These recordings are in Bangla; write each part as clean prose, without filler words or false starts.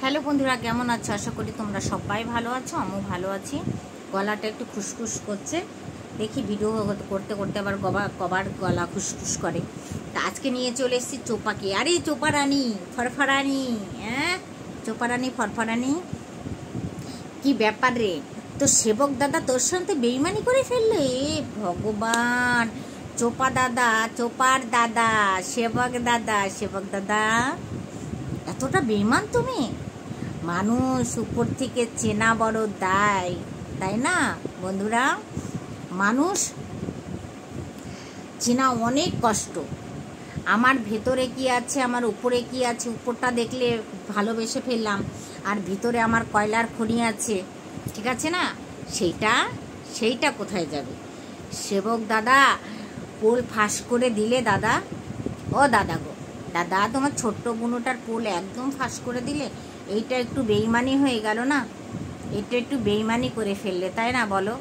হ্যালো বন্ধুরা, কেমন আছো? আশা করি তোমরা সবাই ভালো আছো, আমিও ভালো আছি। গলাটা একটু খুসখুস করছে, দেখি ভিডিও করতে করতে আবার কবার গলা খুসখুস করে। তা আজকে নিয়ে চলে এসেছি চোপাকে। আরে চোপারানি ফরফরানি, হ্যাঁ চোপারানি ফরফরানি, কি ব্যাপার রে? তো সেবক দাদা তোর সাথে বেইমানি করে ফেললে? ভগবান, চোপা দাদা, চোপার দাদা, সেবক দাদা, এতটা বেইমান তুমি? মানুষ উপর থেকে চেনা বড় দায়, তাই না বন্ধুরা? মানুষ চেনা অনেক কষ্ট। আমার ভেতরে কি আছে, আমার উপরে কি আছে, উপরটা দেখলে ভালোবেসে ফেললাম, আর ভিতরে আমার কয়লার খনি আছে, ঠিক আছে না? সেইটা কোথায় যাবে? সেবক দাদা পোল ফাঁস করে দিলে দাদা। ও দাদা গো দাদা, তোমার ছোট্ট বুনোটার পোল একদম ফাঁস করে দিলে। এইটা একটু বেইমানি হয়ে গেল না? এটা একটু বেইমানি করে ফেললে, তাই না বলো?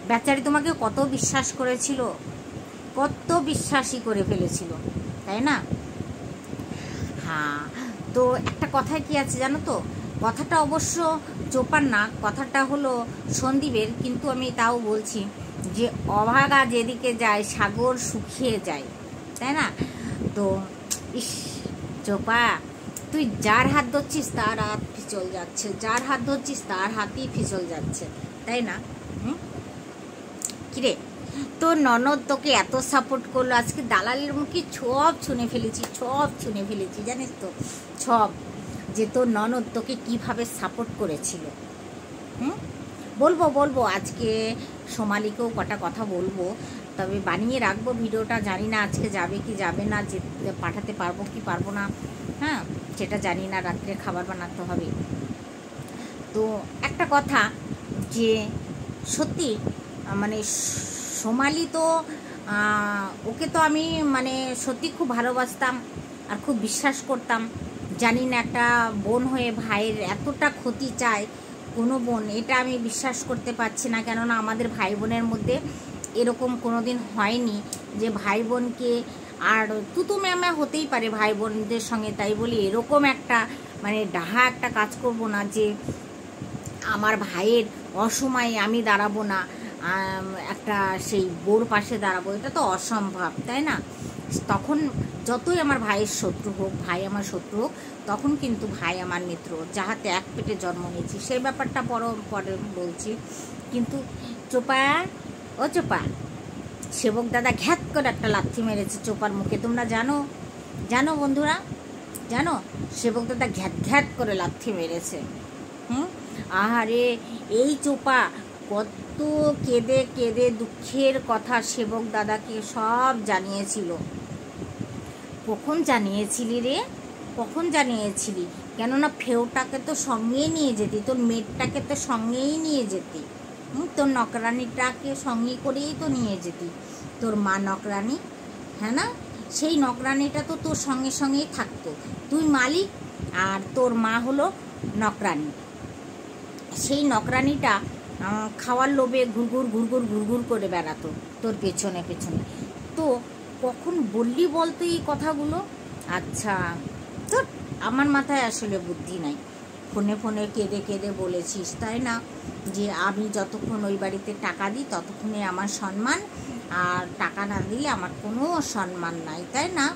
বেচারি তোমাকে কত বিশ্বাস করেছিল, কত বিশ্বাসই করে ফেলেছিল, তাই না? হ্যাঁ, তো একটা কথায় কি আছে জানো তো? কথাটা অবশ্য চোপার না, কথাটা হলো সন্দীপের, কিন্তু আমি তাও বলছি যে অভাগা যেদিকে যায় সাগর শুকিয়ে যায়, তাই না? তো ইস চোপা, তুই যার হাত ধরছিস তার হাত পিছল যাচ্ছে, যার হাত ধরছিস তার হাতই পিছল যাচ্ছে, তাই না? কিরে, তোর ননদ তোকে এত সাপোর্ট করলো, আজকে দালালের মুখে সব শুনে ফেলেছি জানিস তো? সব, যে তোর ননদ তোকে কিভাবে সাপোর্ট করেছিল। বলবো আজকে সোমালিকেও কটা কথা বলবো, তবে বানিয়ে রাখবো ভিডিওটা। জানি না আজকে যাবে কি যাবে না, যে পাঠাতে পারবো কি পারবো না, হ্যাঁ সেটা জানি না। রাত্রে খাবার বানাতে হবে। তো একটা কথা, যে সত্যি মানে সোমালি তো, ওকে তো আমি মানে সত্যি খুব ভালোবাসতাম আর খুব বিশ্বাস করতাম। জানি না একটা বোন হয়ে ভাইয়ের এতটা ক্ষতি চায় কোনো বোন, এটা আমি বিশ্বাস করতে পারছি না। কেননা আমাদের ভাই বোনের মধ্যে এরকম কোনো দিন হয়নি যে ভাই বোনকে, আর তুতু ম্যামা হতেই পারে ভাই বোনদের সঙ্গে, তাই বলি এরকম একটা মানে ডাহা একটা কাজ করব না যে আমার ভাইয়ের অসময়ে আমি দাঁড়াবো না, একটা সেই বোর পাশে দাঁড়াবো, এটা তো অসম্ভব, তাই না? তখন যতই আমার ভাইয়ের শত্রু হোক, ভাই আমার শত্রু হোক, তখন কিন্তু ভাই আমার মিত্র, যাহাতে এক পেটে জন্ম নিয়েছি, সেই ব্যাপারটা পরে বলছি। কিন্তু চোপা, ও চোপা, সেবক দাদা ঘ্যাত করে একটা লাথি মেরেছে চোপার মুখে, তোমরা জানো বন্ধুরা, জানো? সেবক দাদা ঘ্যাত করে লাথি মেরেছে। আহারে, এই চোপা কত কেঁদে কেঁদে দুঃখের কথা সেবক দাদাকে সব জানিয়েছিল। কখন জানিয়েছিলি রে? কখন জানিয়েছিলি? কেননা ফেউটাকে তো সঙ্গেই নিয়ে যেতি, তোর মেয়েটাকে তো সঙ্গেই নিয়ে যেতি, তোর নকরানিটাকে সঙ্গে করেই তো নিয়ে যেতি। তোর মা নকরানি, হ্যাঁ না? সেই নকরানিটা তো তোর সঙ্গেই থাকতো। তুই মালিক আর তোর মা হলো নকরানি। সেই নকরানিটা খাওয়ার লোভে ঘুরঘুর করে বেড়াতো তোর পেছনে। তো কখন বললি বলতো এই কথাগুলো? আচ্ছা, তো আমার মাথায় আসলে বুদ্ধি নাই। ফোনে কেঁদে বলেছিস, তাই না? যে আমি যতক্ষণ ওই বাড়িতে টাকা দিই ততক্ষণে আমার সম্মান, আর টাকা না দিলে আমার কোনো সম্মান নাই, তাই না?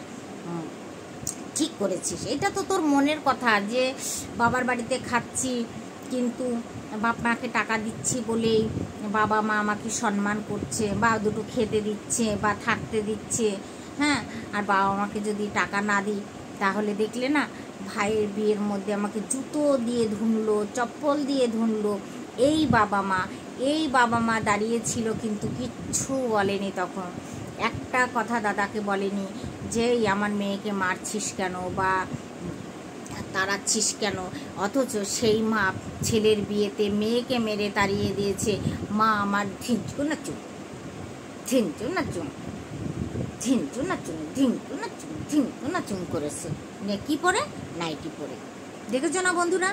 ঠিক করেছিস, এটা তো তোর মনের কথা, যে বাবার বাড়িতে খাচ্ছি কিন্তু বাপ মাকে টাকা দিচ্ছি বলেই বাবা মা আমাকে সম্মান করছে, বা দুটো খেতে দিচ্ছে বা থাকতে দিচ্ছে, হ্যাঁ। আর বাবা মাকে যদি টাকা না দিই, তাহলে দেখলে না ভাইয়ের বিয়ের মধ্যে আমাকে জুতো দিয়ে ধুনলো, চপ্পল দিয়ে ধুনলো। এই বাবা মা দাঁড়িয়েছিল, কিন্তু কিচ্ছু বলেনি। তখন একটা কথা দাদাকে বলেনি যে আমার মেয়েকে মারছিস কেন বা তাড়াচ্ছিস কেন, অথচ সেই মা ছেলের বিয়েতে মেয়েকে মেরে তাড়িয়ে দিয়েছে। মা আমার ধিঞ্চু না চুন করেছে। কি পরে? নাইটি পরে। দেখেছো না বন্ধুরা?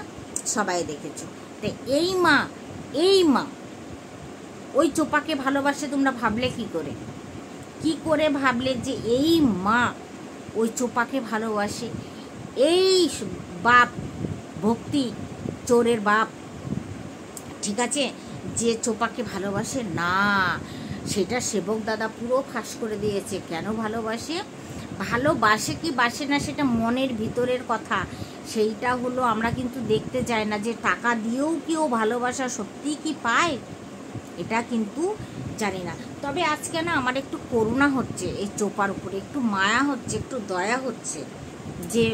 সবাই দেখেছো। তো এই মা ওই চোপাকে ভালোবাসে, তোমরা ভাবলে কি করে ভাবলে যে এই মা ওই চোপাকে ভালোবাসে? এই বাপ ভক্তি চোরের বাপ, ঠিক আছে? যে চোপাকে ভালোবাসে না, সেটা সেবক দাদা পুরো ফাঁস করে দিয়েছে। কেন ভালোবাসে? ভালোবাসে কি বাসে না সেটা মনের ভিতরের কথা, সেইটা হলো আমরা কিন্তু দেখতে চাই না। যে টাকা দিয়েও কেউ ভালোবাসা সত্যি কি পায়, এটা কিন্তু জানি না। তবে আজকে না আমার একটু করুণা হচ্ছে এই চোপার উপরে, একটু মায়া হচ্ছে, একটু দয়া হচ্ছে। যে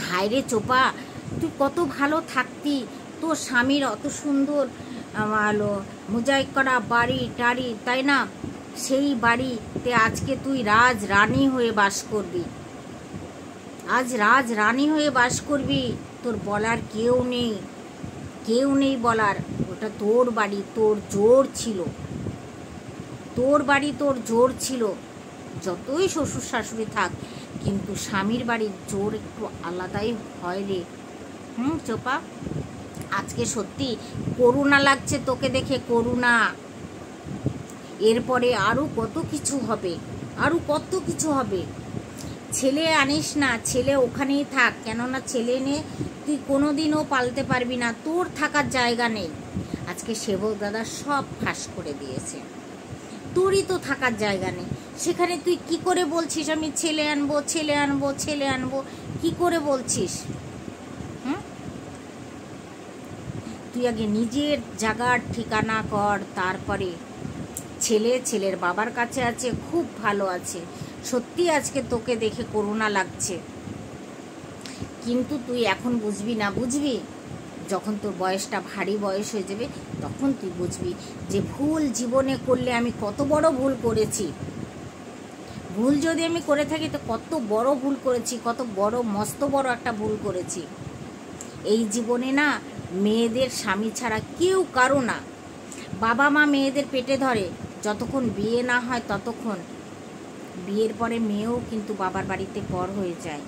হায়রে চোপা, তুই কত ভালো থাকতি, তোর স্বামীর অত সুন্দর আলো মোজাইক করা বাড়ি টাড়ি, তাই না? সেই বাড়িতে আজকে তুই রাজ রানী হয়ে বাস করবি, আজ রাজ রানী হয়ে বাস করবি। তোর বলার কেউ নেই, কেউ নেই বলার। ওটা তোর বাড়ি, তোর জোর ছিল, তোর বাড়ি তোর জোর ছিল। যতই শ্বশুর শাশুড়ি থাক, কিন্তু স্বামীর বাড়ির জোর একটু আলাদাই হয় রে। চোপা, আজকে সত্যি করুণা লাগছে তোকে দেখে, করুণা। এরপরে আরও কত কিছু হবে, আরও কত কিছু হবে। ছেলে আনিস না, ছেলে ওখানেই থাক, কেননা ছেলে নিয়ে তুই কোনোদিনও পালতে পারবি না, তোর থাকার জায়গা নেই। আজকে সেবক দাদা সব ফাঁস করে দিয়েছে, তোরই তো থাকার জায়গা নেই। সেখানে তুই কি করে বলছিস আমি ছেলে আনবো, ছেলে আনবো, ছেলে আনবো, কি করে বলছিস? তুই আগে নিজের জায়গার ঠিকানা কর, তারপরে ছেলের বাবার কাছে আছে, খুব ভালো আছে। সত্যি আজকে তোকে দেখে করুণা লাগছে, কিন্তু তুই এখন বুঝবি না। বুঝবি যখন তোর বয়সটা ভারী বয়স হয়ে যাবে, তখন তুই বুঝবি যে ভুল জীবনে করলে আমি কত বড় ভুল করেছি। ভুল যদি আমি করে থাকি তো কত বড় ভুল করেছি, কত বড় মস্ত বড় একটা ভুল করেছি। এই জীবনে না মেয়েদের স্বামী ছাড়া কেউ কারো না। বাবা মা মেয়েদের পেটে ধরে যতক্ষণ বিয়ে না হয় ততক্ষণ। বিয়ের পরে মেয়েও কিন্তু বাবার বাড়িতে পর হয়ে যায়,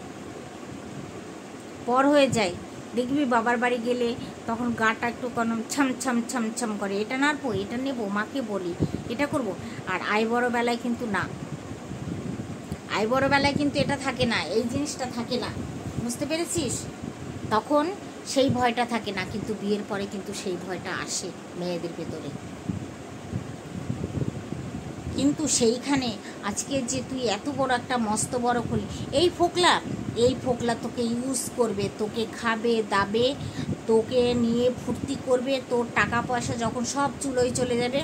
পর হয়ে যায়। দেখবি বাবার বাড়ি গেলে তখন গাটা একটু কোনো ছাম ছাম ছাম ছাম করে, এটা নাড়বো, এটা নেবো, মাকে বলি, এটা করব। আর আই বড় বেলায় কিন্তু না, আই বড় বেলায় কিন্তু এটা থাকে না, এই জিনিসটা থাকে না, বুঝতে পেরেছিস? তখন সেই ভয়টা থাকে না, কিন্তু বিয়ের পরে কিন্তু সেই ভয়টা আসে মেয়েদের ভেতরে। কিন্তু সেইখানে আজকে যে তুই এত বড় একটা মস্ত বড় করলি, এই ফোকলা তোকে ইউজ করবে, তোকে খাবে দাবে, তোকে নিয়ে ফুর্তি করবে। তোর টাকা পয়সা যখন সব চুলোয় চলে যাবে,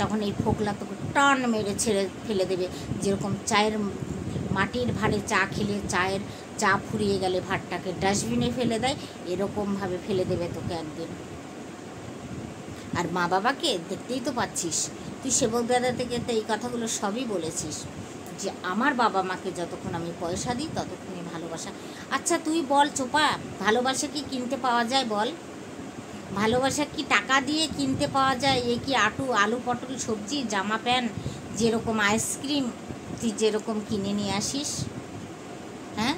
তখন এই ফোকলা তোকে টান মেরে ছেড়ে ফেলে দেবে। যেরকম চায়ের মাটির ভাঁড়ে চা খেলে চা ফুরিয়ে গেলে ভাতটাকে ডাস্টবিনে ফেলে দেয়, এরকমভাবে ফেলে দেবে তোকে একদিন। আর মা বাবাকে দেখতেই তো পাচ্ছিস, তুই সেবক দাদা থেকে তো এই কথাগুলো সবই বলেছিস যে আমার বাবা মাকে যতক্ষণ আমি পয়সা দিই ততক্ষণই ভালোবাসা। আচ্ছা তুই বল চোপা, ভালোবাসা কি কিনতে পাওয়া যায়? বল, ভালোবাসা কি টাকা দিয়ে কিনতে পাওয়া যায়? এ কি আলু পটল সবজি জামা প্যান্ট, যেরকম আইসক্রিম তুই যেরকম কিনে নিয়ে আসিস, হ্যাঁ,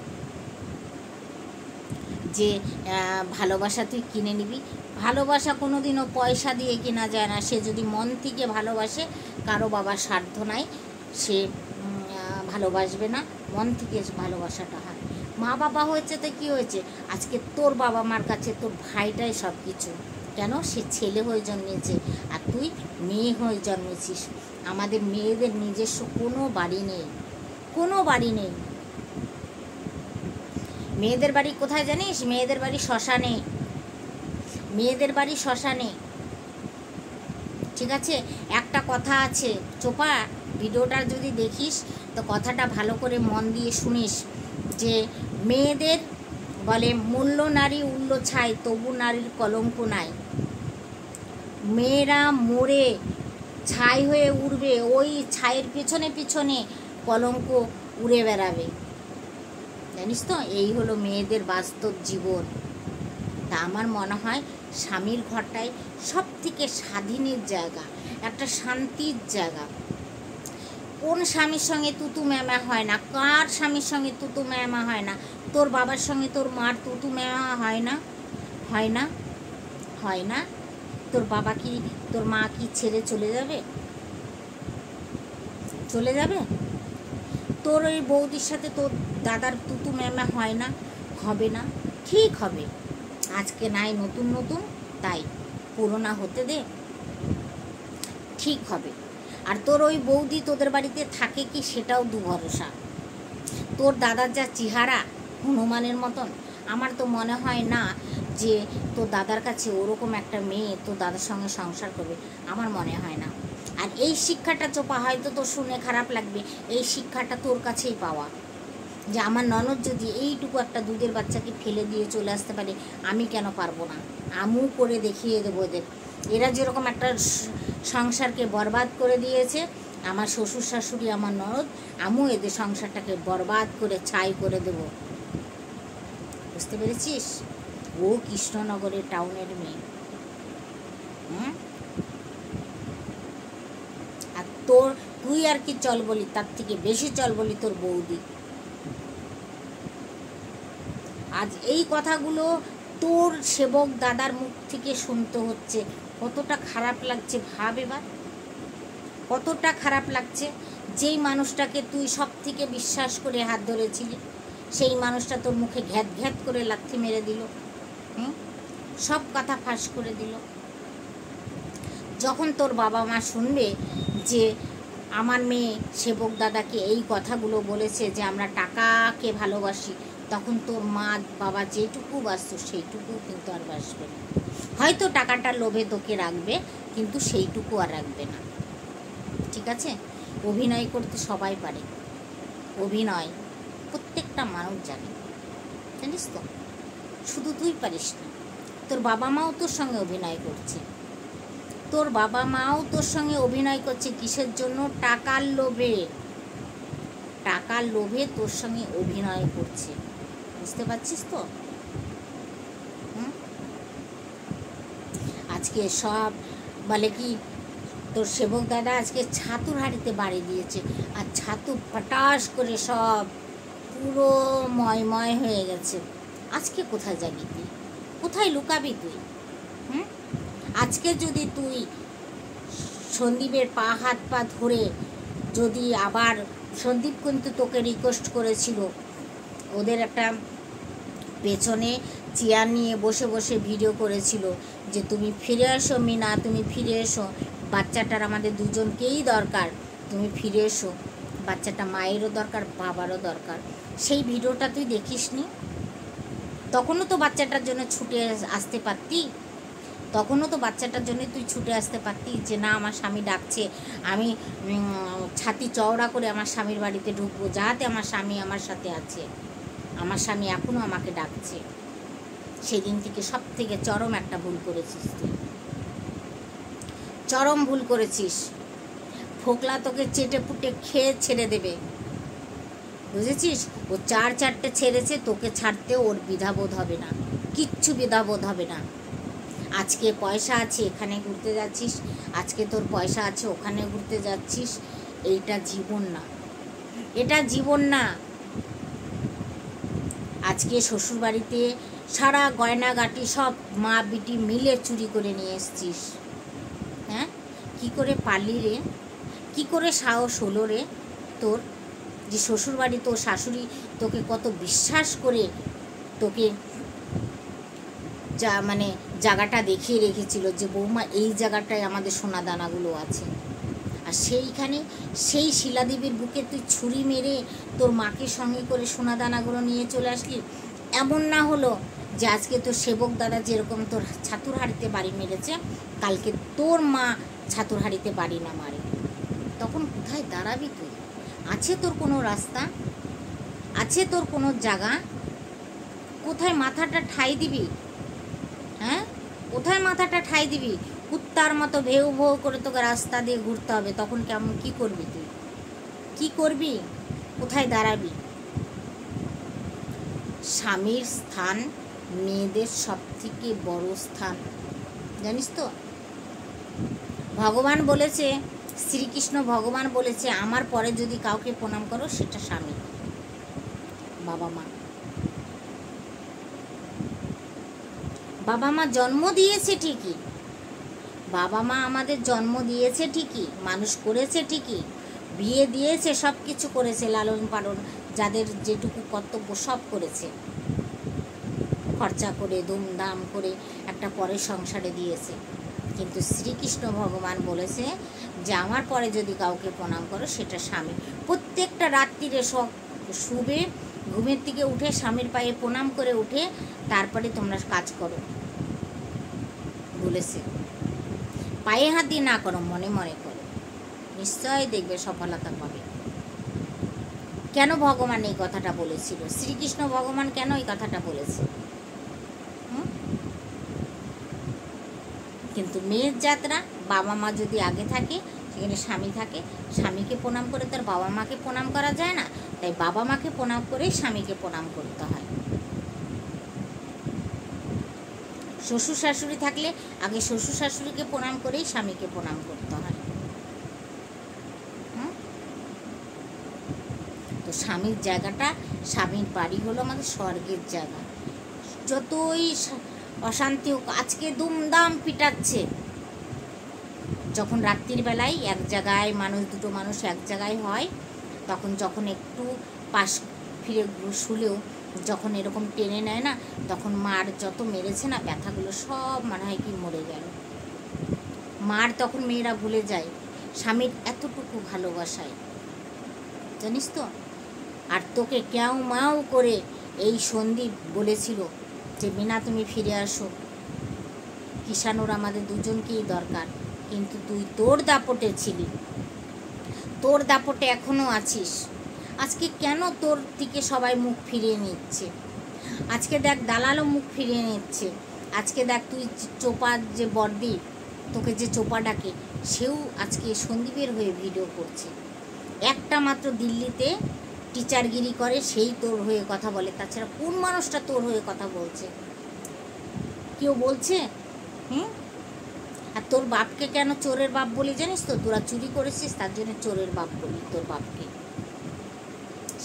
যে ভালোবাসা তুই কিনে নিবি? ভালোবাসা কোনো দিনও পয়সা দিয়ে কেনা যায় না। সে যদি মন থেকে ভালোবাসে, কারো বাবার স্বার্থ নাই, সে ভালোবাসবে না, মন থেকে ভালোবাসাটা হয়। মা বাবা হয়েছে তো কী হয়েছে, আজকে তোর বাবা মার কাছে তোর ভাইটাই সব কিছু। কেন? সে ছেলে হয়ে জন্মেছে আর তুই মেয়ে হয়ে জন্মেছিস। আমাদের মেয়েদের নিজস্ব কোনো বাড়ি নেই, কোনো বাড়ি নেই। মেয়েদের বাড়ি কোথায় জানিস? মেয়েদের বাড়ি শ্মশানে, মেয়েদের বাড়ি শ্মশানে, ঠিক আছে? একটা কথা আছে চোপা, ভিডিওটা যদি দেখিস তো কথাটা ভালো করে মন দিয়ে শুনিস, যে মেয়েদের বলে মূল্য নারী উল্ল ছাই, তবু নারীর কলঙ্ক নাই। মেয়েরা মরে ছাই হয়ে উড়বে, ওই ছাইয়ের পিছনে পিছনে কলঙ্ক উড়ে বেড়াবে, জানিস তো? এই হলো মেয়েদের বাস্তব জীবন। তা আমার মনে হয় স্বামীর ঘরটাই সব থেকে স্বাধীনের জায়গা, একটা শান্তির জায়গা। কোন স্বামীর সঙ্গে তুতু ম্যামা হয় না? কার স্বামীর সঙ্গে তুতু ম্যামা হয় না? তোর বাবার সঙ্গে তোর মার তুতু ম্যামা হয় না? হয় না? হয় না? তোর বাবা কি, তোর মা কি ছেড়ে চলে যাবে? চলে যাবে? তোর ওই বৌদির সাথে তোর দাদার তুতু ম্যামা হয় না? হবে না? ঠিক হবে, আজকে নাই নতুন নতুন, তাই পুরোনো হতে দে, ঠিক হবে। আর তোর ওই বৌদি তোদের বাড়িতে থাকে কি সেটাও দু ভরসা। তোর দাদার যা চেহারা হনুমানের মতন, আমার তো মনে হয় না যে তোর দাদার কাছে ওরকম একটা মেয়ে তোর দাদার সঙ্গে সংসার করবে, আমার মনে হয় না। আর এই শিক্ষাটা চোপা, হয়তো তোর শুনে খারাপ লাগবে, এই শিক্ষাটা তোর কাছেই পাওয়া, যে আমার ননদ যদি এইটুকু একটা দুধের বাচ্চাকে ফেলে দিয়ে চলে আসতে পারে, আমি কেন পারবো না? আমিও করে দেখিয়ে দেবো এদের। এরা যেরকম একটা সংসারকে বরবাদ করে দিয়েছে, আমার শ্বশুর শাশুড়ি আমার ননদ, আমিও এদের সংসারটাকে বরবাদ করে ছাই করে দেব। বুঝতে পেরেছিস? ও কৃষ্ণনগরের টাউনের মেয়ে, আর তুই আর কি চল বলি, তার থেকে বেশি চল বলি তোর বৌদি। আজ এই কথাগুলো তোর সেবক দাদার মুখ থেকে শুনতে হচ্ছে, কতটা খারাপ লাগছে ভাব এবার, কতটা খারাপ লাগছে। যেই মানুষটাকে তুই সব থেকে বিশ্বাস করে হাত ধরেছিলি, সেই মানুষটা তোর মুখে ঘ্যাত ঘ্যাত করে লাথি মেরে দিল, সব কথা ফাঁস করে দিল। যখন তোর বাবা মা শুনবে যে আমার মেয়ে সেবক দাদাকে এই কথাগুলো বলেছে যে আমরা টাকাকে ভালোবাসি, তখন তোর মা বাবা যেটুকু বাসত সেইটুকু কিন্তু আর বাসবে না। হয়তো টাকাটার লোভে তোকে রাখবে, কিন্তু সেইটুকু আর রাখবে না। ঠিক আছে? অভিনয় করতে সবাই পারে, অভিনয় প্রত্যেকটা মানুষ জানে, জানিস তো? শুধু তুই পারিস না, তোর বাবা মাও তোর সঙ্গে অভিনয় করছে, তোর বাবা মাও তোর সঙ্গে অভিনয় করছে। কিসের জন্য? টাকার লোভে, টাকার লোভে তোর সঙ্গে অভিনয় করছে। বুঝতে পারছিস তো? আজকে সব বলে কি, তোর সেবক দাদা আজকে ছাতুর হাঁড়িতে বাড়ি দিয়েছে, আর ছাতু ফটাস করে সব পুরো ময়ময় হয়ে গেছে। আজকে কোথায় যাবি তুই? কোথায় লুকাবি তুই? আজকে যদি তুই সন্দীপের পা হাত পা ধরে, যদি আবার সন্দীপ কিন্তু তোকে রিকোয়েস্ট করেছিল, ওদের একটা পেছনে চেয়ার নিয়ে বসে বসে ভিডিও করেছিল যে তুমি ফিরে এসো মিনা, তুমি ফিরে এসো, বাচ্চাটার আমাদের দুজনকেই দরকার, তুমি ফিরে এসো, বাচ্চাটা মায়েরও দরকার বাবারও দরকার। সেই ভিডিওটা তুই দেখিসনি? তখনও তো বাচ্চাটার জন্য ছুটে আসতে পারতি, তখনও তো বাচ্চাটার জন্য তুই ছুটে আসতে পারতি যে না আমার স্বামী ডাকছে, আমি ছাতি চওড়া করে আমার স্বামীর বাড়িতে ঢুকবো, যাতে আমার স্বামী আমার সাথে আছে, আমার স্বামী এখনও আমাকে ডাকছে। সেদিন থেকে সব থেকে চরম একটা ভুল করেছিস তুই, চরম ভুল করেছিস। ফোকলা তোকে চেটে পুটে খেয়ে ছেড়ে দেবে, বুঝেছিস? ও চারটে ছেড়েছে, তোকে ছাড়তে ওর দ্বিধাবোধ হবে না, কিচ্ছু দ্বিধাবোধ হবে না। আজকে পয়সা আছে এখানে ঘুরতে যাচ্ছিস, আজকে তোর পয়সা আছে ওখানে ঘুরতে যাচ্ছিস, এইটা জীবন না, এটা জীবন না। আজকে শ্বশুরবাড়িতে সারা গয়নাগাটি সব মা বিটি মিলে চুরি করে নিয়ে এসছিস। হ্যাঁ, কী করে পারলি রে? কী করে সাহস হলো রে তোর? যে শ্বশুরবাড়ি তোর শাশুড়ি তোকে কত বিশ্বাস করে তোকে যা মানে জায়গাটা দেখিয়ে রেখেছিল যে বৌমা এই জায়গাটায় আমাদের সোনা দানাগুলো আছে, আর সেইখানে সেই শিলাদেবীর বুকে তুই ছুরি মেরে তোর মাকে সঙ্গে করে সোনা দানাগুলো নিয়ে চলে আসলি। এমন না হলো যে আজকে তোর সেবক দাদা যেরকম তোর ছাতুর হাঁড়িতে বাড়ি মেরেছে, কালকে তোর মা ছাতুর হাঁড়িতে বাড়ি না মারে, তখন কোথায় দাঁড়াবি তুই? আছে তোর কোনো রাস্তা? আছে তোর কোনো জায়গা? কোথায় মাথাটা ঠাই দিবি? হ্যাঁ, কোথায় মাথাটা ঠাই দিবি? কুত্তার মতো ভেউ ভেউ করে তোকে রাস্তা দিয়ে ঘুরতে হবে, তখন কেমন কী করবি তুই? কী করবি? কোথায় দাঁড়াবি? স্বামীর স্থান মেয়েদের সব থেকে বড় স্থান, জানিস তো? ভগবান বলেছে, শ্রীকৃষ্ণ ভগবান বলেছে, আমার পরে যদি কাউকে প্রণাম করো সেটা স্বামী, বাবা মা। বাবা মা জন্ম দিয়েছে ঠিকই, বাবা মা আমাদের জন্ম দিয়েছে ঠিকই, মানুষ করেছে ঠিকই, বিয়ে দিয়েছে, সব কিছু করেছে, লালন পালন যাদের যেটুকু কর্তব্য সব করেছে, খরচা করে ধুমধাম করে একটা পরের সংসারে দিয়েছে। কিন্তু শ্রীকৃষ্ণ ভগবান বলেছে যে আমার পরে যদি কাউকে প্রণাম করো সেটা স্বামী। প্রত্যেকটা রাত্রিরে শুবে ঘুমের থেকে উঠে স্বামীর পায়ে প্রণাম করে উঠে তারপরে তোমরা কাজ করো বলেছে। পায়ে হাত দিয়ে না করো, মনে মনে করো, নিশ্চয় দেখবে সফলতা পাবে। কেন ভগবান এই কথাটা বলেছিল? শ্রীকৃষ্ণ ভগবান কেন এই কথাটা বলেছে? কিন্তু মেয়ের যাত্রা, বাবা মা যদি আগে থাকে সেখানে স্বামী থাকে, স্বামীকে প্রণাম করে তার বাবা মাকে প্রণাম করা যায় না, তাই বাবা মাকে প্রণাম করেই স্বামীকে প্রণাম করতে হয়। শ্বশুর শাশুড়ি থাকলে আগে শ্বশুর শাশুড়িকে প্রণাম করেই স্বামীকে প্রণাম করতে হয়। তো স্বামীর জায়গাটা, স্বামীর বাড়ি হলো আমাদের স্বর্গের জায়গা। যতই অশান্তি হোক, আজকে দুমদাম পিটাচ্ছে, যখন রাত্রির বেলায় এক জায়গায় দুটো মানুষ এক জায়গায় হয়, তখন যখন একটু পাশ ফিরে শুলেও যখন এরকম টেনে নেয় না, তখন মার যত মেরেছে না ব্যথাগুলো সব মনে হয় কি মরে গেল। মার তখন মেয়েরা ভুলে যায় স্বামীর এতটুকু ভালোবাসায়, জানিস তো। আর তোকে ক্যাও মাও করে এই সন্দীপ বলেছিল যে বিনা তুমি ফিরে আসো, কিষাণুর আমাদের দুজনকেই দরকার। কিন্তু তুই তোর দাপটে ছিলি, তোর দাপটে এখনও আছিস। আজকে কেন তোর দিকে সবাই মুখ ফিরিয়ে নিচ্ছে? আজকে দেখ দালালও মুখ ফিরিয়ে নিচ্ছে। আজকে দেখ তুই চোপা যে বর্দি, তোকে যে চোপা ডাকে, সেও আজকে সন্দীপের হয়ে ভিডিও করছে। একটা মাত্র দিল্লিতে টিচারগিরি করে, সেই তোর হয়ে কথা বলে। তাছাড়া কোন মানুষটা তোর হয়ে কথা বলছে? কেউ বলছে? আর তোর বাপকে কেন চোরের বাপ বলি জানিস তো? তোরা চুরি করেছিস তার জন্য চোরের বাপ বলি তোর বাপকে।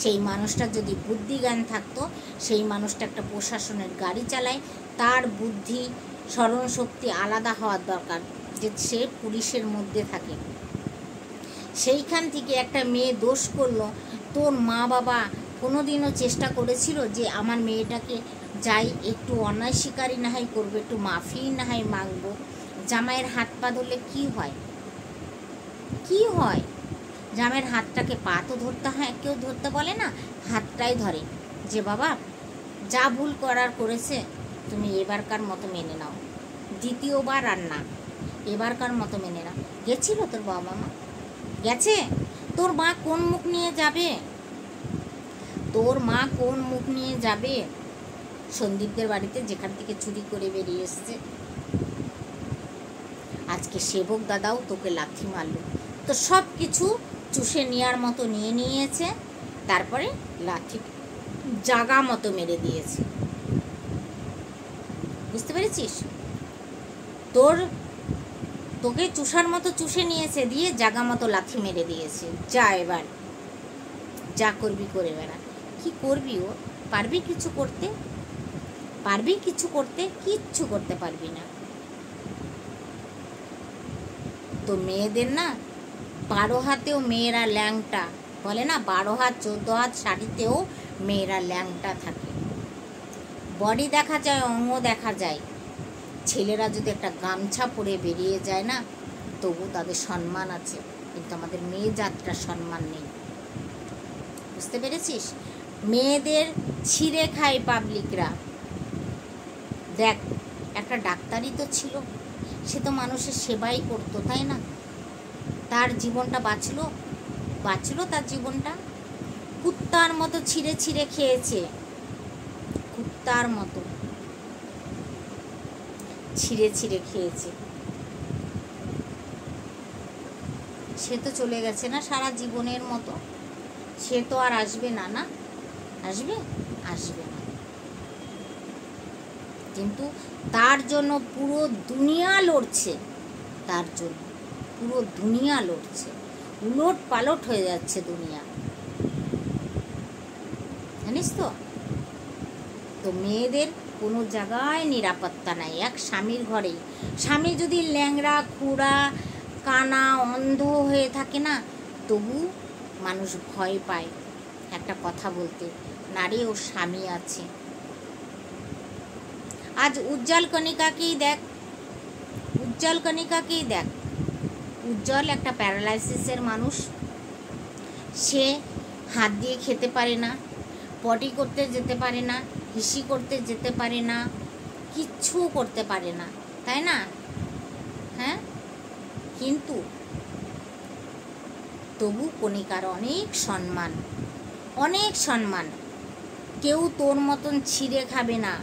সেই মানুষটা যদি বুদ্ধি জ্ঞান থাকতো, সেই মানুষটা একটা প্রশাসনের গাড়ি চালায়, তার বুদ্ধি স্মরণশক্তি আলাদা হওয়ার দরকার, যে সে পুলিশের মধ্যে থাকে। সেইখান থেকে একটা মেয়ে দোষ করলো, তোর মা বাবা কোনোদিনও চেষ্টা করেছিল যে আমার মেয়েটাকে যাই একটু অন্যায় শিকারী না হয় করবো, একটু মাফি না হয় মাগবো? জামাইয়ের হাত পা ধরলে কী হয়? কি হয়? জামাইয়ের হাতটাকে পা তো ধরতে হয়, কেউ ধরতে বলে না, হাতটাই ধরে যে বাবা যা ভুল করার করেছে তুমি এবারকার মতো মেনে নাও, দ্বিতীয়বার আর না, এবারকার মতো মেনে নাও। গেছিল তোর বাবা মা? গেছে? তোর মা কোন মুখ নিয়ে যাবে? তোর মা কোন মুখ নিয়ে যাবে সন্দীপদের বাড়িতে, যেখান থেকে চুরি করে বেরিয়ে এসছে? আজকে সেবক দাদাও তোকে লাথি মারল, তো সব কিছু চুষে নেওয়ার মতো নিয়ে নিয়েছে, তারপরে লাথি জাগা মতো মেরে দিয়েছে। বুঝতে পেরেছিস? তোকে চুষার মতো চুষে নিয়েছে, দিয়ে জাগা মতো লাথি মেরে দিয়েছে। যা এবার যা করবি করে বেড়া। কি করবি? ও পারবি কিছু করতে? পারবি কিছু করতে? কিচ্ছু করতে পারবি না। তো মেয়েদের না 12 হাতেও মেয়েরা ল্যাংটা, বলে না 12 হাত 14 হাত শাড়িতেও মেয়েরা ল্যাংটা থাকে। বডি দেখা যায়, অঙ্গ দেখা যায়। ছেলেরা যদি একটা গামছা পরে বেরিয়ে যায় না, তবু তাদের সম্মান আছে, কিন্তু আমাদের মেয়ে জাতটার সম্মান নেই। বুঝতে পেরেছিস? মেয়েদের ছিঁড়ে খায় পাবলিকরা। দেখ, একটা ডাক্তারই তো ছিল, সে তো মানুষের সেবাই করতো, তাই না? তার জীবনটা বাঁচলো তার জীবনটা। কুত্তার মতো ছিঁড়ে ছিঁড়ে খেয়েছে, কুত্তার মতো ছিঁড়ে ছিঁড়ে খেয়েছে। সে তো চলে গেছে না সারা জীবনের মতো, সে তো আর আসবে না। না আসবে? আসবে না। কিন্তু তার জন্য পুরো দুনিয়া লড়ছে, তার জন্য পুরো দুনিয়া লড়ছে। উলট পালট হয়ে যাচ্ছে দুনিয়া, জানিস তো? তো মেয়েদের কোনো জায়গায় নিরাপত্তা নাই। এক স্বামীর ঘরেই, স্বামী যদি ল্যাংড়া খুড়া কানা অন্ধ হয়ে থাকে না, তবু মানুষ ভয় পায় একটা কথা বলতে, নারী ও স্বামী আছে। আজ উজ্জ্বল কণিকাকেই দেখ, উজ্জ্বল কণিকাকেই দেখ। উজ্জ্বল একটা প্যারালাইসিসের মানুষ, সে হাত দিয়ে খেতে পারে না, পটি করতে যেতে পারে না, হিসি করতে যেতে পারে না, কিচ্ছু করতে পারে না, তাই না? হ্যাঁ, কিন্তু তবু কণিকার অনেক সম্মান, অনেক সম্মান। কেউ তোর মতন ছিঁড়ে খাবে না,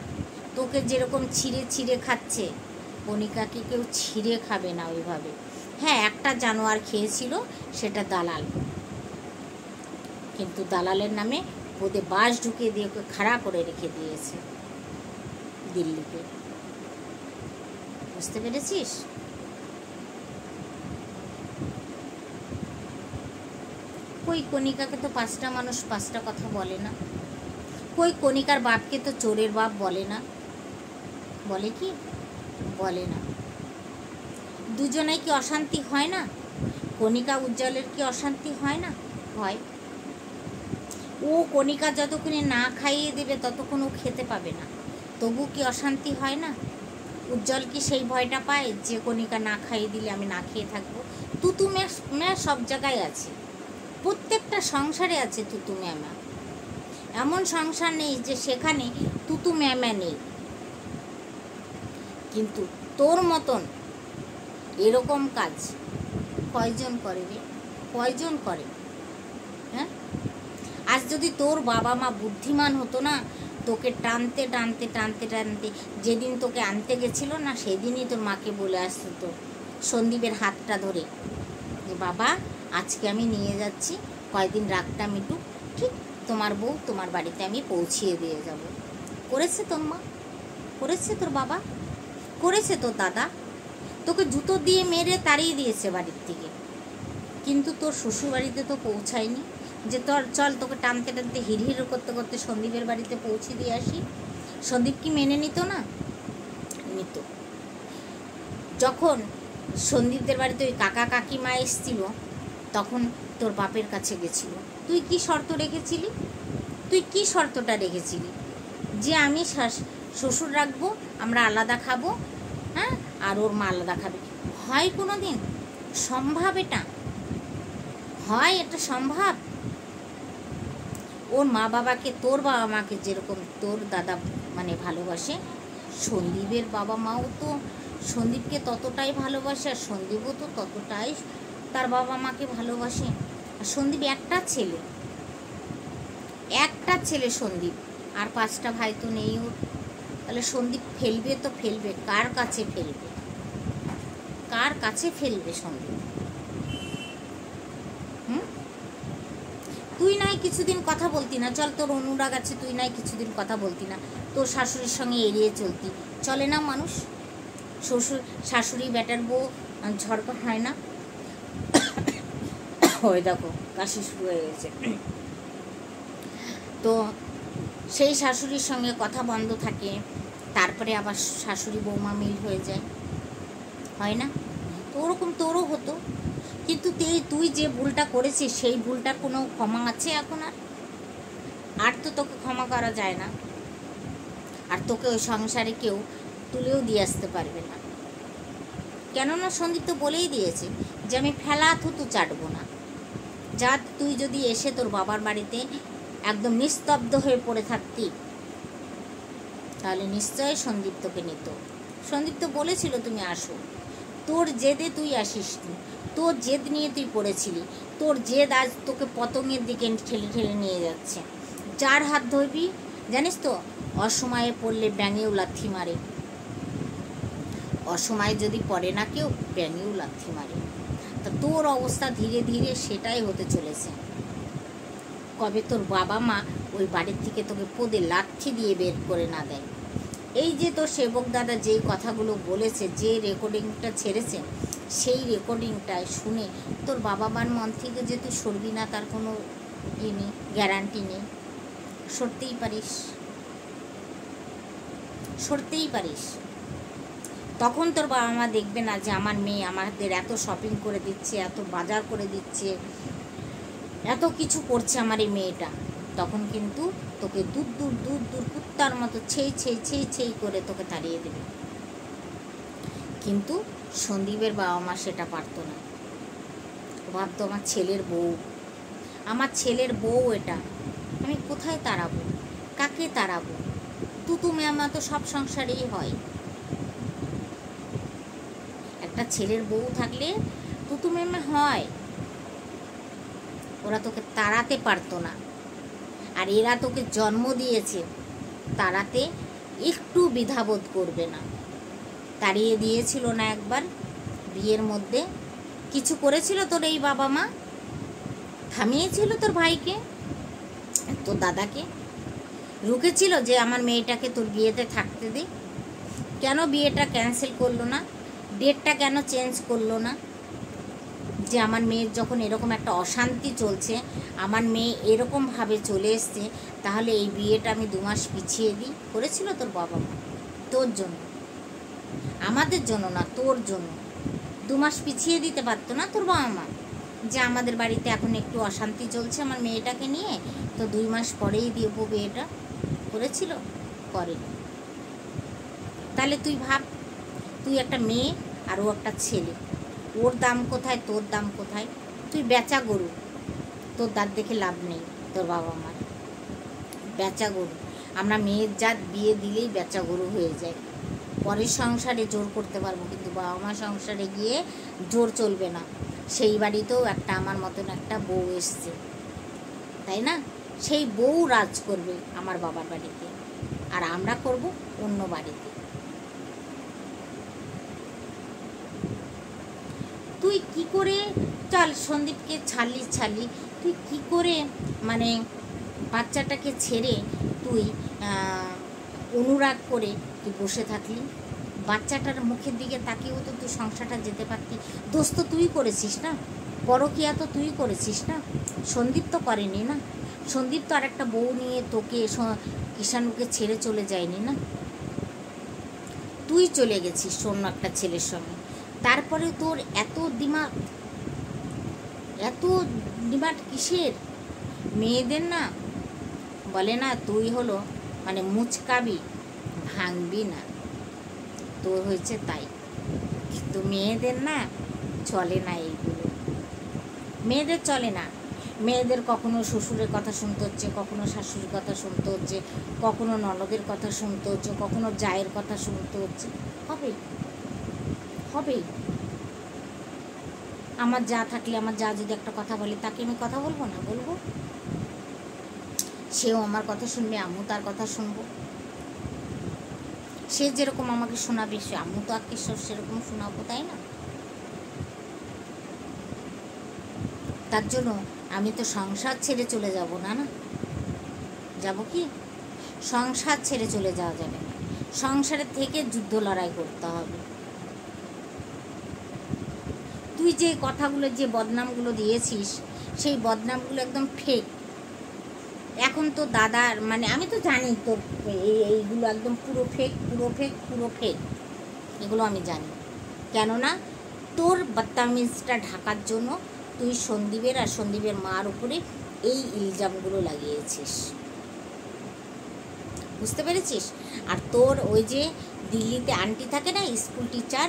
তোকে যেরকম ছিঁড়ে ছিঁড়ে খাচ্ছে, কণিকাকে কেউ ছিঁড়ে খাবে না ওইভাবে। হ্যাঁ, একটা জানোয়ার খেয়েছিল, সেটা দালাল, কিন্তু দালালের নামে ওতে বাস ঢুকিয়ে দিয়ে ওকে খাড়া করে রেখে দিয়েছে দিল্লিতে। বুঝতে পেরেছিস? কই কণিকাকে তো 5টা মানুষ 5টা কথা বলে না। কই কণিকার বাপকে তো চোরের বাপ বলে না, বলে কি? বলে না। দুজনেই কি অশান্তি হয় না? কণিকা উজ্জ্বলের কি অশান্তি হয় না? হয়। ও কণিকা যতক্ষণে না খাইয়ে দেবে ততক্ষণ ও খেতে পাবে না, তবু কি অশান্তি হয় না? উজ্জ্বল কি সেই ভয়টা পায় যে কণিকা না খাইয়ে দিলে আমি না খেয়ে থাকবো? তুতু ম্যা সব জায়গায় আছে, প্রত্যেকটা সংসারে আছে তুতু ম্যামা। এমন সংসার নেই যে সেখানে তুতু ম্যামা নেই। কিন্তু তোর মতন এরকম কাজ কয়জন করে রে? কয়জন করে? হ্যাঁ, আজ যদি তোর বাবা মা বুদ্ধিমান হতো না, তোকে টানতে টানতে টানতে টানতে যেদিন তোকে আনতে গেছিলো না, সেদিনই তোর মাকে বলে আসতো তো সন্দীপের হাতটা ধরে যে বাবা আজকে আমি নিয়ে যাচ্ছি, কয়দিন রাগটা মিটুক, ঠিক তোমার বউ তোমার বাড়িতে আমি পৌঁছিয়ে দিয়ে যাব। করেছে তোর মা, করেছে তোর বাবা, করেছে তোর দাদা, তোকে জুতো দিয়ে মেরে তাড়িয়ে দিয়েছে বাড়ির থেকে, কিন্তু তোর শ্বশুরবাড়িতে তো পৌঁছায়নি যে তোর চল তোকে টানতে টানতে হিড়হিড় করতে করতে সন্দীপের বাড়িতে পৌঁছে দিয়ে আসি। সন্দীপ কি মেনে নিত না? নিত। যখন সন্দীপদের বাড়িতে ওই কাকা কাকিমা এসেছিল, তখন তোর বাপের কাছে গেছিল, তুই কি শর্ত রেখেছিলি? তুই কি শর্তটা রেখেছিলি? যে আমি শ্বশুর রাখবো, আমরা আলাদা খাবো, হ্যাঁ, আর ওর মা আলাদা খাবে। হয় কোনো দিন সম্ভব? এটা হয়? এটা সম্ভব? ওর মা বাবাকে, তোর বাবা মাকে যেরকম তোর দাদা মানে ভালোবাসে, সন্দীপের বাবা মাও তো সন্দীপকে ততটাই ভালোবাসে, আর সন্দীপও তো ততটাই তার বাবা মাকে ভালোবাসে। আর সন্দীপ একটা ছেলে, একটা ছেলে সন্দীপ, আর 5টা ভাই তো নেই ওর। তাহলে সন্দীপ ফেলবে তো ফেলবে কার কাছে? ফেলবে কার কাছে? ফেলবে সন্দীপ। তুই নাই কিছুদিন কথা বলতি না, চল তোর অনুরাগ আছে, তুই নাই কিছুদিন কথা বলতি না, তোর শাশুড়ির সঙ্গে এড়িয়ে চলতি, চলে না মানুষ? শাশুড়ি ব্যাটার বউ ঝড়কা হয় না? ওই দেখো কাশি শুরু হয়ে গেছে। তো সেই শাশুড়ির সঙ্গে কথা বন্ধ থাকে, তারপরে আবার শাশুড়ি বৌমা মিল হয়ে যায়, হয় না? তো ওরকম তোরও হতো, কিন্তু তুই যে ভুলটা করেছিস সেই ভুলটার কোনো ক্ষমা আছে এখন? আর তো তোকে ক্ষমা করা যায় না, আর তোকে ওই সংসারে কেউ তুলেও দিয়ে আসতে পারবে না। কেননা সন্দীপ তো বলেই দিয়েছে যে আমি ফেলা থুতু চাটবো না। যা তুই যদি এসে তোর বাবার বাড়িতে একদম নিস্তব্ধ হয়ে পড়ে থাকতি, তাহলে নিশ্চয়ই সন্দীপ তোকে নিত। সন্দীপ তো বলেছিল তুমি আসো, তোর জেদে তুই আসিসনি, তোর জেদ নিয়ে তুই পড়েছিলি, তোর জেদ আজ তোকে পতঙ্গের দিকে ঠেলে ঠেলে নিয়ে যাচ্ছে। যার হাত ধরবি, জানিস তো অসময়ে পড়লে ব্যাঙেও লাথি মারে, অসময়ে যদি পড়ে না কেউ, ব্যাঙেও লাথি মারে। তা তোর অবস্থা ধীরে ধীরে সেটাই হতে চলেছে। কবে তোর বাবা মা ওই বাড়ির থেকে তোকে পদে লাথি দিয়ে বের করে না দেয়। এই যে তোর সেবক দাদা যেই কথাগুলো বলেছে, যে রেকর্ডিংটা ছেড়েছে, সেই রেকর্ডিংটায় শুনে তোর বাবা মার মন থেকে যে তুই সরবি না তার কোনো নেই, গ্যারান্টি নেই। সরতেই পারিস, সরতেই পারিস। তখন তোর বাবা মা দেখবে না যে আমার মেয়ে আমাদের এত শপিং করে দিচ্ছে, এত বাজার করে দিচ্ছে, এত কিছু করছে আমার এই মেয়েটা, তখন কিন্তু তোকে দূর দূর দূর দূর কুত্তার মতো ছেই ছেই ছেই ছেই করে তোকে তাড়িয়ে দেবে। কিন্তু সন্দীপের বাবা মা সেটা পারতো না। ভাবতো আমার ছেলের বউ, আমার ছেলের বউ, এটা আমি কোথায় তাড়াবো, কাকে তাড়াবো? তুতু মেয়ামা তো সব সংসারেই হয়। একটা ছেলের বউ থাকলে তুতু মেয়ামা হয়। ওরা তোকে তাড়াতে পারতো না। আর এরা তোকে জন্ম দিয়েছে, তাড়াতে একটু দ্বিধাবোধ করবে না। তাড়িয়ে দিয়েছিল না একবার বিয়ের মধ্যে? কিছু করেছিল তোর এই বাবা মা? থামিয়েছিল তোর ভাইকে, তোর দাদাকে? রুকেছিল যে আমার মেয়েটাকে তোর বিয়েতে থাকতে দে? কেন বিয়েটা ক্যান্সেল করলো না? ডেটটা কেন চেঞ্জ করলো না? যে আমার মেয়ের যখন এরকম একটা অশান্তি চলছে, আমার মেয়ে এরকমভাবে চলে এসছে, তাহলে এই বিয়েটা আমি 2 মাস পিছিয়ে দিই। করেছিল তোর বাবা মা তোর জন্য, আমাদের জন্য না, তোর জন্য। 2 মাস পিছিয়ে দিতে পারতো না তোর বাবা মা? যে আমাদের বাড়িতে এখন একটু অশান্তি চলছে আমার মেয়েটাকে নিয়ে, তো 2 মাস পরেই দিব বিয়েটা। করেছিল? করেনি। তাহলে তুই ভাব, তুই একটা মেয়ে আর ও একটা ছেলে, ওর দাম কোথায়, তোর দাম কোথায়? তুই বেচা গরু, তোর দাঁত দেখে লাভ নেই তোর বাবা মার। বেচা গরু। আমরা মেয়ের জাত বিয়ে দিলেই বেচা গরু হয়ে যায়। পরের সংসারে জোর করতে পারবো, কিন্তু বাবা মা সংসারে গিয়ে জোর চলবে না। সেই বাড়িতেও একটা আমার মতন একটা বউ এসছে, তাই না? সেই বউ রাজ করবে আমার বাবার বাড়িতে, আর আমরা করব অন্য বাড়িতে। তুই কি করে, চল সন্দীপকে ছাড়লি, তুই কি করে মানে বাচ্চাটাকে ছেড়ে তুই অনুরাগ করে তুই বসে থাকলি? বাচ্চাটার মুখের দিকে তাকিয়েও তো তুই সংসারটা যেতে পারতি। দোষ তো তুই করেছিস না, পরকিয়া তো তুই করেছিস না, সন্দীপ তো করেনি না। সন্দীপ তো আর একটা বউ নিয়ে তোকে কিষাণুকে ছেড়ে চলে যায়নি না, তুই চলে গেছিস অন্য একটা ছেলের সঙ্গে। তারপরে তোর এত ডিমান্ড কিসের? মেয়েদের না বলে না, তুই হলো মানে মুচকাবি ভাঙবি না, তোর হয়েছে তাই। কিন্তু মেয়েদের না চলে না এইগুলো, মেয়েদের চলে না। মেয়েদের কখনো শ্বশুরের কথা শুনতে হচ্ছে, কখনো শাশুড়ির কথা শুনতে হচ্ছে, কখনো ননদের কথা শুনতে হচ্ছে, কখনো জায়ের কথা শুনতে হচ্ছে। হবেই। আমার যা থাকলে, আমার যা যদি একটা কথা বলে, তাকে আমি কথা বলবো না? বলবো। সেও আমার কথা শুনবে, আমিও তার কথা শুনবো। সে যেরকম আমাকে শোনাবে, সে আমিও তো আজকে সেরকম শোনাবো, তাই না? তার জন্য আমি তো সংসার ছেড়ে চলে যাব না। যাব কি? সংসার ছেড়ে চলে যাওয়া যাবে না, সংসারের থেকে যুদ্ধ লড়াই করতে হবে। তুই যে কথাগুলো, যে বদনামগুলো দিয়েছিস, সেই বদনামগুলো একদম ফেক। এখন তো দাদার মানে আমি তো জানি তোর এইগুলো একদম পুরো ফেক, এগুলো আমি জানি। কেননা তোর বদতামিজটা ঢাকার জন্য তুই সন্দীপের আর সন্দীপের মার উপরে এই ইলজামগুলো লাগিয়েছিস, বুঝতে পেরেছিস? আর তোর ওই যে দিল্লিতে আন্টি থাকে না, স্কুল টিচার,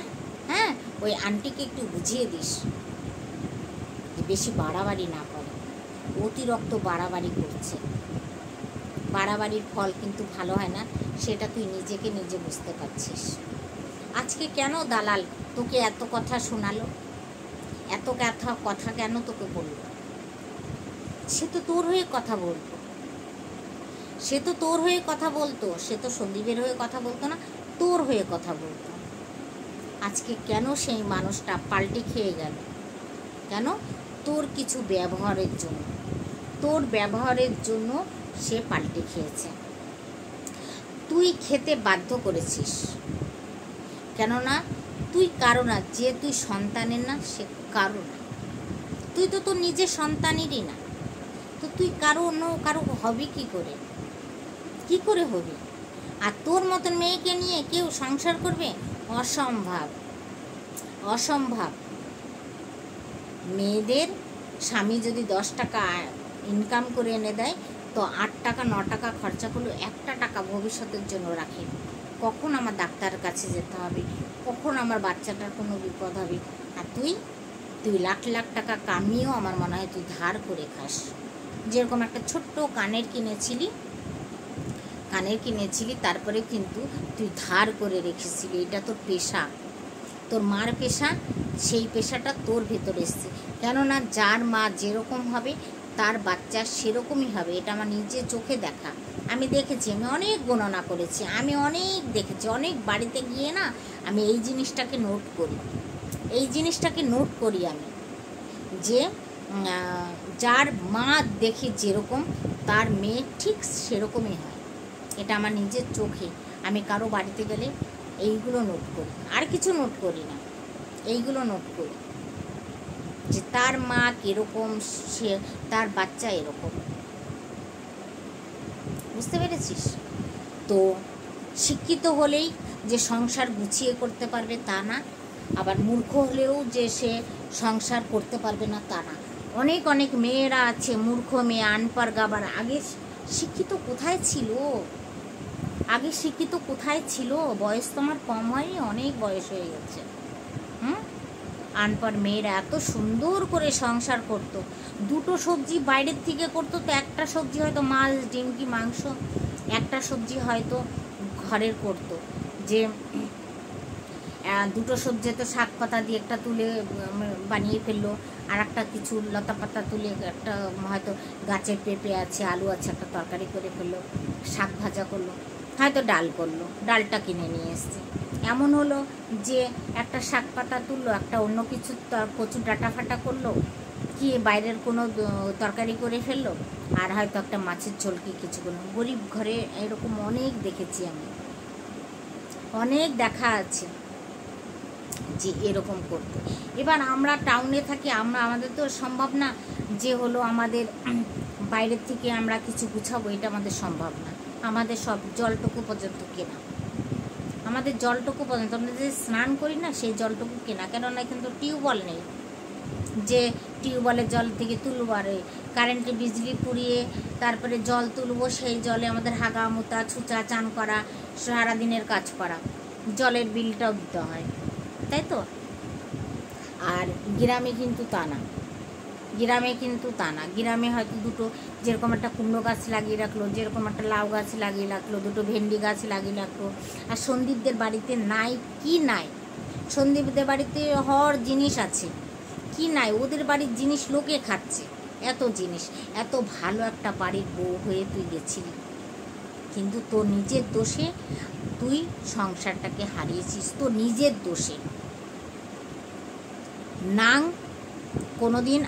হ্যাঁ, ওই আন্টিকে একটু বুঝিয়ে দিস বেশি বাড়াবাড়ি না করে। অতিরিক্ত বাড়াবাড়ি করছে, বাড়াবাড়ির ফল কিন্তু ভালো হয় না, সেটা তুই নিজেকে নিজে বুঝতে পারছিস। আজকে কেন দালাল তোকে এত কথা শোনালো, এত কথা কেন তোকে বলল? সে তো তোর হয়ে কথা বলতো, সে তো সন্দীপের হয়ে কথা বলতো না, তোর হয়ে কথা বলতো। আজকে কেন সেই মানুষটা পাল্টে খেয়ে গেল? কেন? তোর কিছু ব্যবহারের জন্য সে পাল্টে খেয়েছে। তুই খেতে বাধ্য করেছিস, কেননা তুই কারো না, যে তুই সন্তানের না, সে কারো না। তুই তো তোর নিজের সন্তানেরই না, তো তুই কারো হবি কি করে হবি? আর তোর মতন মেয়েকে নিয়ে কেউ সংসার করবে? অসম্ভব। মেয়েদের স্বামী যদি 10 টাকা ইনকাম করে এনে দেয়, তো 8 টাকা 9 টাকা খরচা করলো, একটা টাকা ভবিষ্যতের জন্য রাখে। কখন আমার ডাক্তারের কাছে যেতে হবে, কখন আমার বাচ্চাটার কোনো বিপদ হবে। আর তুই লাখ লাখ টাকা কামিয়েও আমার মনে হয় তুই ধার করে খাস। যেরকম একটা ছোট্ট কানের কিনেছিলি, তারপরে কিন্তু তুই ধার করে রেখেছিলি। এটা তোর পেশা, তোর মার পেশা, সেই পেশাটা তোর ভেতরে এসছে। কেননা যার মা যেরকম হবে তার বাচ্চা সেরকমই হবে। এটা আমার নিজের চোখে দেখা, আমি দেখেছি, আমি অনেক গণনা করেছি, আমি অনেক দেখেছি, অনেক বাড়িতে গিয়ে না আমি এই জিনিসটাকে নোট করি আমি, যে যার মা দেখি যেরকম তার মেয়ে ঠিক সেরকমই হয়। এটা আমার নিজের চোখে, আমি কারো বাড়িতে গেলে এইগুলো নোট করি, আর কিছু নোট করি না, এইগুলো নোট করি যে তার মা কীরকম, সে তার বাচ্চা এরকম। বুঝতে পেরেছিস? তো শিক্ষিত হলেই যে সংসার গুছিয়ে করতে পারবে তা না, আবার মূর্খ হলেও যে সে সংসার করতে পারবে না তা না। অনেক অনেক মেয়েরা আছে মূর্খ মেয়ে, আনপাড় গাবার। আগে শিক্ষিত কোথায় ছিল? বয়স তো আমার কম হয়নি, অনেক বয়স হয়ে গেছে। আনপাড় মেয়েরা এত সুন্দর করে সংসার করতো। 2টো সবজি বাইরের থেকে করতো, তো একটা সবজি হয়তো মাছ, ডিম কি মাংস, একটা সবজি হয়তো ঘরের করতো। যে 2টো সবজি তো শাক পাতা দিয়ে একটা তুলে বানিয়ে ফেললো, আর একটা কিছু লতা পাতা তুলে একটা হয়তো গাছের পেঁপে আছে, আলু আছে, একটা তরকারি করে ফেললো, শাক ভাজা করলো, হয়তো ডাল করলো, ডালটা কিনে নিয়ে এসছে। এমন হলো যে একটা শাক পাতা তুললো, একটা অন্য কিছু কচুর ডাটা ফাটা করলো, কি বাইরের কোনো তরকারি করে ফেললো, আর হয়তো একটা মাছের ঝোল কি কিছু করলো। গরিব ঘরে এরকম অনেক দেখেছি আমি, অনেক দেখা আছে যে এরকম করতো। এবার আমরা টাউনে থাকি, আমাদের তো সম্ভব না যে হলো আমাদের বাইরের থেকে আমরা কিছু গুছাবো, এটা আমাদের সম্ভব না। আমাদের সব জলটুকু পর্যন্ত কেনা, আমরা যে স্নান করি না সেই জলটুকু কেনা। কেননা কিন্তু টিউবওয়েল নেই যে টিউবওয়েলের জল থেকে তুলবো, আর কারেন্টে বিজলি পুড়িয়ে তারপরে জল তুলবো, সেই জলে আমাদের হাগা মুতা ছুচা চান করা, সারাদিনের কাজ করা, জলের বিলটাও দিতে হয়, তাই তো? আর গ্রামে কিন্তু তা না, গ্রামে হয়তো 2টো, যেরকম একটা কুমড়ো গাছ লাগিয়ে রাখলো, যেরকম একটা লাউ গাছ লাগিয়ে রাখলো, 2টো ভেন্ডি গাছ লাগিয়ে রাখলো। আর সন্দীপদের বাড়িতে নাই কি নাই, সন্দীপদের বাড়িতে হর জিনিস আছে, কি নাই, ওদের বাড়ির জিনিস লোকে খাচ্ছে, এত জিনিস। এত ভালো একটা বাড়ির বউ হয়ে তুই গেছিলি, কিন্তু তোর নিজের দোষে তুই সংসারটাকে হারিয়েছিস, তোর নিজের দোষে। নাং কোনোদিন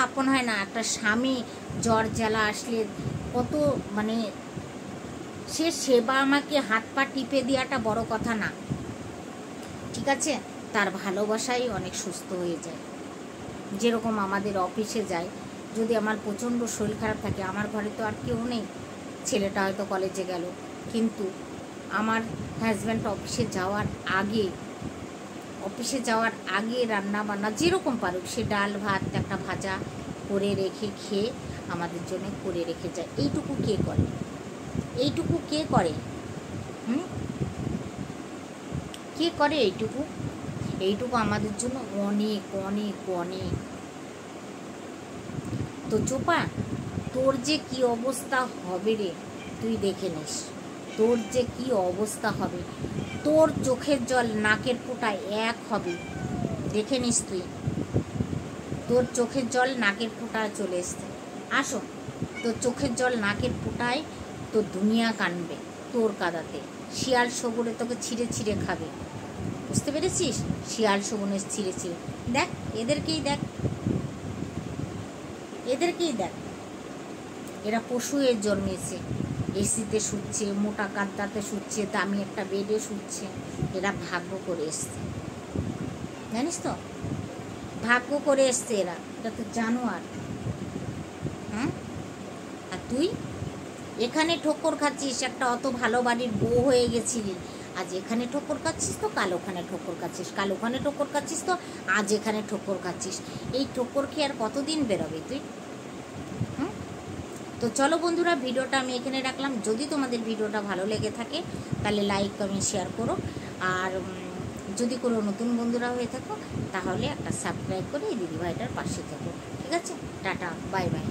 আপন হয় না, একটা স্বামী জ্বর জ্বালা আসলে কত মানে সে সেবা আমাকে হাত পা টিপে দেওয়াটা বড় কথা না, ঠিক আছে? তার ভালোবাসাই অনেক সুস্থ হয়ে যায়। যেরকম আমাদের অফিসে যায়, যদি আমার প্রচণ্ড শরীর খারাপ থাকে, আমার ঘরে তো আর কেউ নেই, ছেলেটা হয়তো কলেজে গেল, কিন্তু আমার হাজব্যান্ড অফিসে যাওয়ার আগে রান্না বান্না যেরকম পারুক, সে ডাল ভাত একটা ভাজা করে রেখে খেয়ে আমাদের জন্য করে রেখে যায়। এইটুকু কে করে? কে করে এইটুকু আমাদের জন্য অনেক অনেক অনেক। তো চোপা, তোর যে কি অবস্থা হবে রে, তুই দেখে নিস, তোর যে কি অবস্থা হবে, তোর চোখের জল নাকের ফোঁটায় এক হবে, দেখে নিস তুই। তোর চোখের জল নাকের ফোঁটায় চলে এসছে, আসো, তোর চোখের জল নাকের ফোঁটায় তোর দুনিয়া কানবে তোর কাদাতে। শিয়াল শগুনে তোকে ছিঁড়ে ছিঁড়ে খাবে, বুঝতে পেরেছিস? শিয়াল শগুনে ছিঁড়ে দেখ, এদেরকেই দেখ, এরা পশু এর জন্মেছে, এসিতে শুচ্ছে, মোটা কাদ্দাতে শুচ্ছে, দামি একটা বেডে শুচ্ছে। এরা ভাগ্য করে এসছে, জানিস তো, ভাগ্য করে এসছে এরা, এটা তো জানোয়ার। আর তুই এখানে ঠোক্কর খাচ্ছিস, একটা অত ভালো বাড়ির বউ হয়ে গেছিলি, আজ এখানে ঠোক্কর খাচ্ছিস তো কাল ওখানে ঠোক্কর খাচ্ছিস, কাল ওখানে ঠোক্কর খাচ্ছিস তো আজ এখানে ঠোক্কর খাচ্ছিস। এই ঠোক্কর খেয়ে আর কতদিন বেরোবে তুই? তো চলো বন্ধুরা, ভিডিওটা আমি এখানে রাখলাম। যদি তোমাদের ভিডিওটা ভালো লেগে থাকে তাহলে লাইক কমেন্ট শেয়ার করো, আর যদি কোনো নতুন বন্ধুরা হয়ে থাকো তাহলে একটা সাবস্ক্রাইব করে এই দিদিভাইটার পাশে থাকো। ঠিক আছে, টাটা, বাই বাই।